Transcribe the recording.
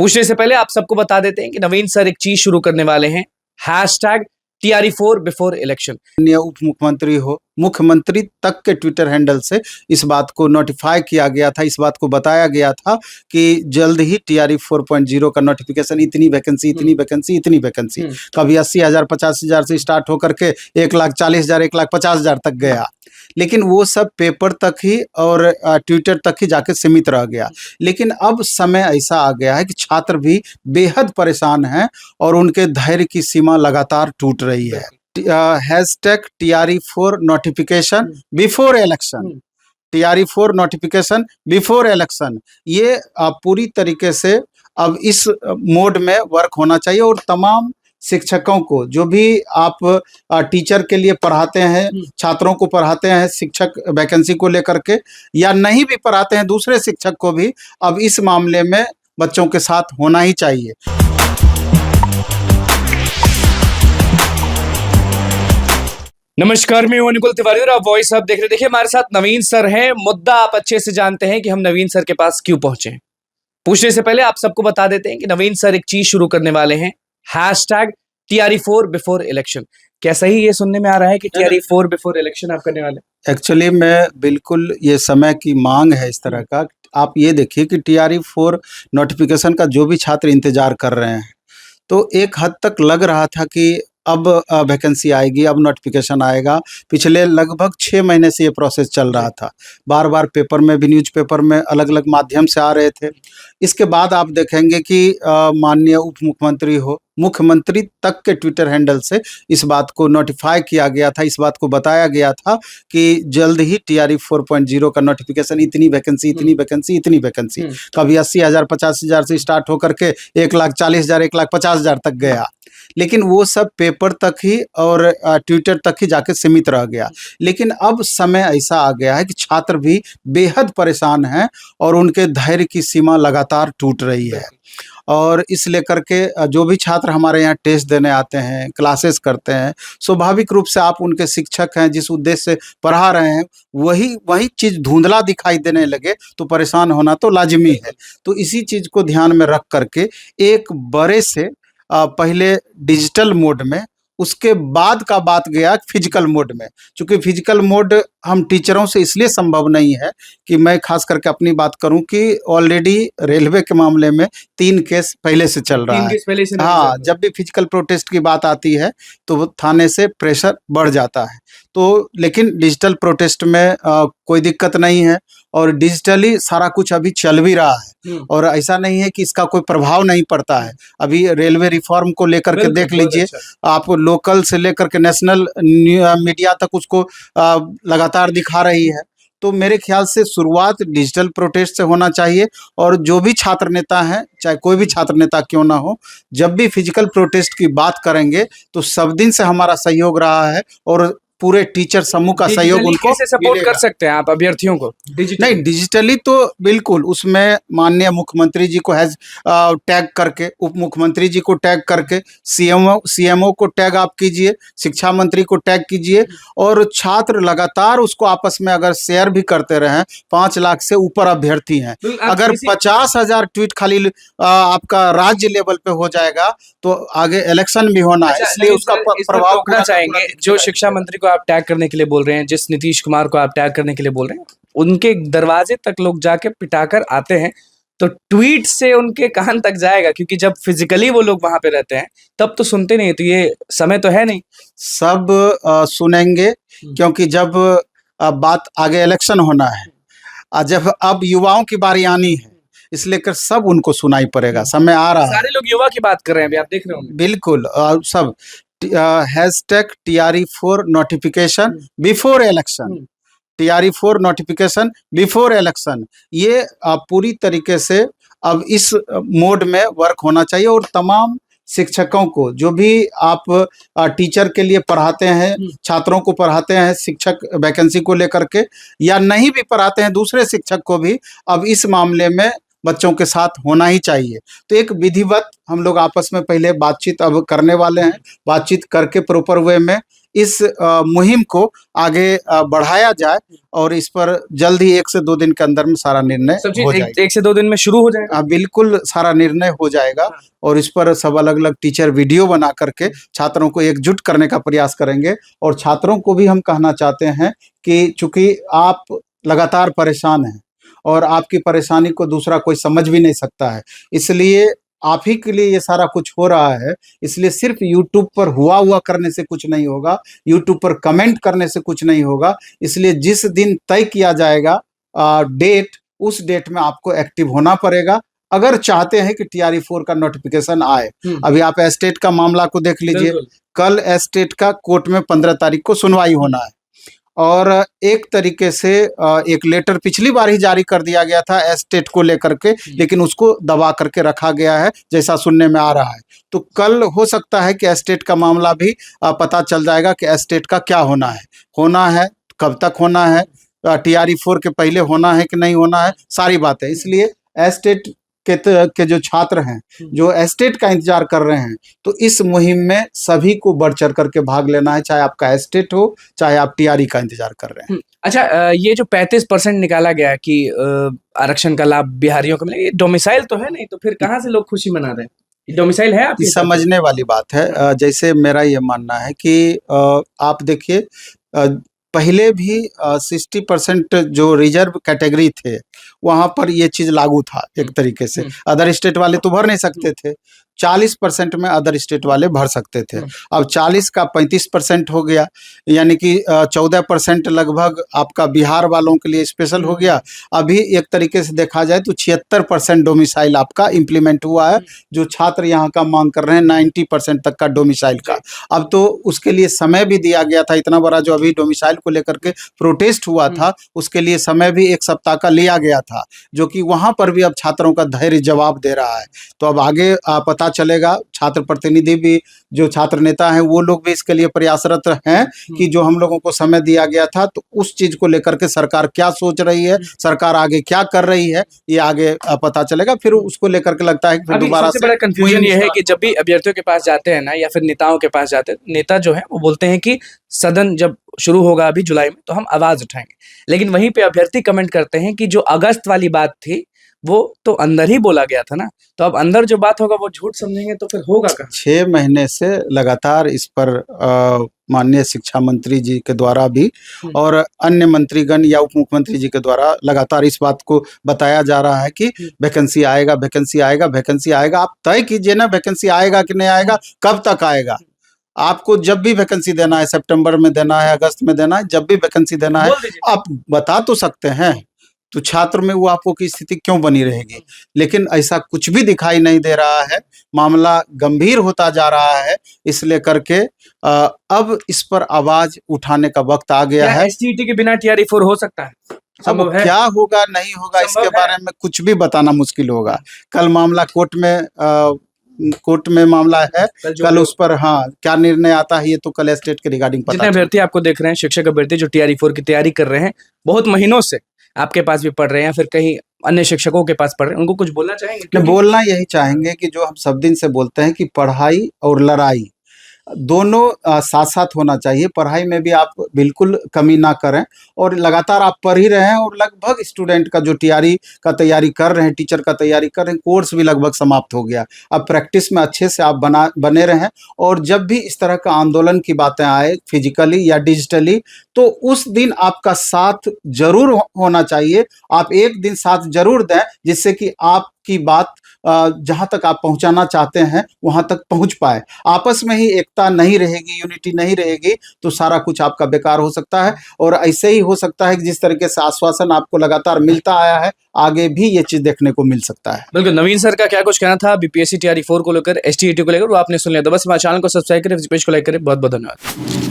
पूछने से पहले आप सबको बता देते हैं कि नवीन सर एक चीज शुरू करने वाले हैं, हैशटैग TRE4 बिफोर इलेक्शन। उप मुख्यमंत्री हो, मुख्यमंत्री तक के ट्विटर हैंडल से इस बात को नोटिफाई किया गया था, इस बात को बताया गया था कि जल्द ही TRE 4.0 का नोटिफिकेशन, इतनी वैकेंसी, इतनी वैकेंसी, इतनी वैकेंसी, कभी 80,000 50,000 से स्टार्ट होकर के 1,40,000 1,50,000 तक गया। लेकिन वो सब पेपर तक ही और ट्विटर तक ही जाके सीमित रह गया। लेकिन अब समय ऐसा आ गया है कि छात्र भी बेहद परेशान हैं और उनके धैर्य की सीमा लगातार टूट रही है। Hashtag TRE4 notification before election, TRE4 notification before election, ये पूरी तरीके से अब इस मोड में वर्क होना चाहिए। और तमाम शिक्षकों को, जो भी आप टीचर के लिए पढ़ाते हैं, छात्रों को पढ़ाते हैं शिक्षक वैकेंसी को लेकर के, या नहीं भी पढ़ाते हैं दूसरे शिक्षक को भी, अब इस मामले में बच्चों के साथ होना ही चाहिए। नमस्कार, मैं हूं अनुकुल तिवारी और आप वॉइस हब देख रहे हैं। देखिए, हमारे साथ नवीन सर हैं। मुद्दा आप अच्छे से जानते हैं कि हम नवीन सर के पास क्यों पहुंचे हैं। पूछने से पहले आप सबको बता देते हैं कि नवीन सर एक चीज शुरू करने वाले हैं, हैशटैग TRE4 बिफोर इलेक्शन। क्या सही ये सुनने में आ रहा है कि TRE4 बिफोर इलेक्शन आप करने वाले? एक्चुअली मैं बिल्कुल, ये समय की मांग है इस तरह का। आप ये देखिए कि TRE4 नोटिफिकेशन का जो भी छात्र इंतजार कर रहे हैं, तो एक हद तक लग रहा था कि अब वैकेंसी आएगी, अब नोटिफिकेशन आएगा। पिछले लगभग 6 महीने से ये प्रोसेस चल रहा था। बार बार पेपर में भी, न्यूज़पेपर में अलग अलग माध्यम से आ रहे थे। इसके बाद आप देखेंगे कि माननीय उप मुख्यमंत्री हो, मुख्यमंत्री तक के ट्विटर हैंडल से इस बात को नोटिफाई किया गया था, इस बात को बताया गया था कि जल्द ही TRE 4.0 का नोटिफिकेशन, इतनी वैकेंसी, इतनी वैकेंसी, इतनी वैकेंसी, कभी 80,000 50,000 से स्टार्ट होकर के 1,40,000 1,50,000 तक गया। लेकिन वो सब पेपर तक ही और ट्विटर तक ही जाके सीमित रह गया। लेकिन अब समय ऐसा आ गया है कि छात्र भी बेहद परेशान हैं और उनके धैर्य की सीमा लगातार टूट रही है। और इस लेकर के जो भी छात्र हमारे यहाँ टेस्ट देने आते हैं, क्लासेस करते हैं, स्वाभाविक रूप से आप उनके शिक्षक हैं, जिस उद्देश्य से पढ़ा रहे हैं, वही चीज़ धुंधला दिखाई देने लगे तो परेशान होना तो लाजिमी है। तो इसी चीज़ को ध्यान में रख करके एक बड़े से पहले डिजिटल मोड में, उसके बाद का बात गया फिजिकल मोड में। चूँकि फिजिकल मोड हम टीचरों से इसलिए संभव नहीं है कि मैं खास करके अपनी बात करूं कि ऑलरेडी रेलवे के मामले में 3 केस पहले से चल रहा है। हाँ, जब भी फिजिकल प्रोटेस्ट की बात आती है तो थाने से प्रेशर बढ़ जाता है। तो लेकिन डिजिटल प्रोटेस्ट में कोई दिक्कत नहीं है और डिजिटली सारा कुछ अभी चल भी रहा है और ऐसा नहीं है कि इसका कोई प्रभाव नहीं पड़ता है। अभी रेलवे रिफॉर्म को लेकर के देख लीजिए, आप लोकल से लेकर के नेशनल मीडिया तक उसको लगातार दिखा रही है। तो मेरे ख्याल से शुरुआत डिजिटल प्रोटेस्ट से होना चाहिए और जो भी छात्र नेता हैं, चाहे कोई भी छात्र नेता क्यों ना हो, जब भी फिजिकल प्रोटेस्ट की बात करेंगे तो सब दिन से हमारा सहयोग रहा है और पूरे टीचर समूह का सहयोग उनको कैसे सपोर्ट कर सकते हैं आप अभ्यर्थियों को? नहीं, डिजिटली तो बिल्कुल, उसमें माननीय मुख्यमंत्री जी को टैग करके, उप मुख्यमंत्री जी को टैग करके, सीएमओ को टैग आप कीजिए, शिक्षा मंत्री को टैग कीजिए और छात्र लगातार उसको आपस में अगर शेयर भी करते रहें। 5 लाख से ऊपर अभ्यर्थी हैं। अगर 50,000 ट्वीट खाली आपका राज्य लेवल पे हो जाएगा तो आगे इलेक्शन भी होना है, इसलिए उसका प्रभाव रोकना चाहेंगे। जो शिक्षा मंत्री को आप टैग करने के लिए बोल रहे हैं, जिस नीतीश कुमार को आप टैग करने के लिए बोल रहे हैं, उनके दरवाजे तक लोग जाके पिटाकर आते हैं, तो ट्वीट से उनके कान तक जाएगा? क्योंकि जब फिजिकली वो लोग वहां पे रहते हैं तब तो सुनते नहीं। तो ये समय तो है नहीं, सब सुनेंगे, क्योंकि जब बात आगे इलेक्शन होना है, जब अब युवाओं की बारी आनी है, इसलिए कर सब उनको सुनाई पड़ेगा। समय आ रहा है। सारे लोग युवा की बात कर रहे हैं, अभी आप देख रहे होंगे। बिल्कुल, सब hashtag TRE4 notification before election, TRE4 notification before election, ये पूरी तरीके से अब इस मोड में वर्क होना चाहिए। और तमाम शिक्षकों को, जो भी आप टीचर के लिए पढ़ाते हैं, छात्रों को पढ़ाते हैं शिक्षक वैकेंसी को लेकर के, या नहीं भी पढ़ाते हैं दूसरे शिक्षक को भी, अब इस मामले में बच्चों के साथ होना ही चाहिए। तो एक विधिवत हम लोग आपस में पहले बातचीत अब करने वाले हैं, बातचीत करके प्रॉपर वे में इस मुहिम को आगे बढ़ाया जाए और इस पर जल्द ही 1 से 2 दिन के अंदर में सारा निर्णय सब हो चीज जाएगा। 1 से 2 दिन में शुरू हो जाएगा। हाँ, बिल्कुल सारा निर्णय हो जाएगा और इस पर सब अलग-अलग टीचर वीडियो बना करके छात्रों को एकजुट करने का प्रयास करेंगे। और छात्रों को भी हम कहना चाहते हैं कि चूंकि आप लगातार परेशान हैं और आपकी परेशानी को दूसरा कोई समझ भी नहीं सकता है, इसलिए आप ही के लिए ये सारा कुछ हो रहा है, इसलिए सिर्फ यूट्यूब पर हुआ करने से कुछ नहीं होगा, यूट्यूब पर कमेंट करने से कुछ नहीं होगा। इसलिए जिस दिन तय किया जाएगा डेट, उस डेट में आपको एक्टिव होना पड़ेगा अगर चाहते हैं कि TRE 4 का नोटिफिकेशन आए। अभी आप एस्टेट का मामला को देख लीजिए, बिल्कुल। कल एस्टेट का कोर्ट में 15 तारीख को सुनवाई होना है और एक तरीके से एक लेटर पिछली बार ही जारी कर दिया गया था एस्टेट को लेकर के, लेकिन उसको दबा करके रखा गया है जैसा सुनने में आ रहा है। तो कल हो सकता है कि एस्टेट का मामला भी पता चल जाएगा कि एस्टेट का क्या होना है, कब तक होना है, TRE 4 के पहले होना है कि नहीं होना है, सारी बातें। इसलिए एस्टेट के जो छात्र हैं, जो एस्टेट का इंतजार कर रहे हैं, तो इस मुहिम में सभी को बढ़ चढ़ करके भाग लेना है, चाहे आपका एस्टेट हो, चाहे आप TRE का इंतजार कर रहे हैं। अच्छा, ये जो 35% निकाला गया कि आरक्षण का लाभ बिहारियों को मिले, ये डोमिसाइल तो है नहीं, तो फिर कहाँ से लोग खुशी मना रहे हैं? डोमिसाइल है आपकी? समझने वाली बात है। जैसे मेरा ये मानना है कि आप देखिए, पहले भी 60% जो रिजर्व कैटेगरी थे वहां पर ये चीज लागू था एक तरीके से। अदर स्टेट वाले तो भर नहीं सकते थे, 40% में अदर स्टेट वाले भर सकते थे। अब 40 का 35% हो गया, यानी कि 14% लगभग आपका बिहार वालों के लिए स्पेशल हो गया। अभी एक तरीके से देखा जाए तो 76% डोमिसाइल आपका इम्प्लीमेंट हुआ है। जो छात्र यहाँ का मांग कर रहे हैं 90% तक का डोमिसाइल का। अब तो उसके लिए समय भी दिया गया था, इतना बड़ा जो अभी डोमिसाइल को लेकर के प्रोटेस्ट हुआ था, उसके लिए समय भी 1 सप्ताह का लिया गया था, जो कि वहां पर भी अब छात्रों का धैर्य जवाब दे रहा है। तो अब आगे पता चलेगा, छात्र प्रतिनिधि भी, जो छात्र नेता हैं, वो लोग भी इसके लिए प्रयासरत हैं कि जो हम लोगों को समय दिया गया था, तो उस चीज को लेकर के सरकार क्या सोच रही है, सरकार आगे क्या कर रही है, ये आगे पता चलेगा। फिर उसको लेकर के लगता है कि फिर दोबारा सबसे बड़ा कंफ्यूजन ये है कि जब भी अभ्यर्थियों के पास जाते हैं ना, या फिर नेताओं के पास जाते हैं, नेता जो है वो बोलते हैं कि सदन जब शुरू होगा अभी जुलाई में तो हम आवाज उठाएंगे, लेकिन वहीं पे अभ्यर्थी कमेंट करते हैं कि जो अगस्त वाली बात थी वो तो अंदर ही बोला गया था ना, तो अब अंदर जो बात होगा वो झूठ समझेंगे तो फिर होगा कहाँ? 6 महीने से लगातार इस पर माननीय शिक्षा मंत्री जी के द्वारा भी और अन्य मंत्रीगण या उप मुख्यमंत्री जी के द्वारा लगातार इस बात को बताया जा रहा है कि वैकेंसी आएगा, वैकेंसी आएगा, वैकेंसी आएगा। आप तय कीजिए ना, वैकेंसी आएगा कि नहीं आएगा, कब तक आएगा। आपको जब भी वैकेंसी देना है, सितंबर में देना है, अगस्त में देना है, जब भी वैकेंसी देना है आप बता तो सकते हैं। तो छात्र में वो आपको की स्थिति क्यों बनी रहेगी, लेकिन ऐसा कुछ भी दिखाई नहीं दे रहा है। मामला गंभीर होता जा रहा है, इसलिए करके अब इस पर आवाज उठाने का वक्त आ गया है। STET के बिना TRE 4 हो सकता है? अब क्या होगा नहीं होगा इसके बारे में कुछ भी बताना मुश्किल होगा। कल मामला कोर्ट में मामला है, कल उस पर क्या निर्णय आता है ये तो कल एस्टेट के रिगार्डिंग पता। जितने अभ्यर्थी आपको देख रहे हैं, शिक्षक अभ्यर्थी जो TRE 4 की तैयारी कर रहे हैं, बहुत महीनों से आपके पास भी पढ़ रहे हैं, फिर कहीं अन्य शिक्षकों के पास पढ़ रहे हैं, उनको कुछ बोलना चाहेंगे? बोलना यही चाहेंगे कि जो हम सब दिन से बोलते हैं कि पढ़ाई और लड़ाई दोनों साथ साथ होना चाहिए। पढ़ाई में भी आप बिल्कुल कमी ना करें और लगातार आप पढ़ ही रहे हैं। और लगभग स्टूडेंट का जो TRE का तैयारी कर रहे हैं, टीचर का तैयारी कर रहे हैं, कोर्स भी लगभग समाप्त हो गया। अब प्रैक्टिस में अच्छे से आप बने रहें और जब भी इस तरह का आंदोलन की बातें आए, फिजिकली या डिजिटली, तो उस दिन आपका साथ जरूर होना चाहिए। आप एक दिन साथ जरूर दें, जिससे कि आपकी बात जहां तक आप पहुंचाना चाहते हैं वहां तक पहुंच पाए। आपस में ही एकता नहीं रहेगी, यूनिटी नहीं रहेगी, तो सारा कुछ आपका बेकार हो सकता है। और ऐसे ही हो सकता है कि जिस तरीके से आश्वासन आपको लगातार मिलता आया है, आगे भी ये चीज देखने को मिल सकता है। बिल्कुल, नवीन सर का क्या कुछ कहना था BPSC TRE 4 को लेकर, STET को लेकर, वो आपने सुन लिया। तो बस हमारे चैनल को सब्सक्राइब करें, पेज को लाइक करें। बहुत बहुत धन्यवाद।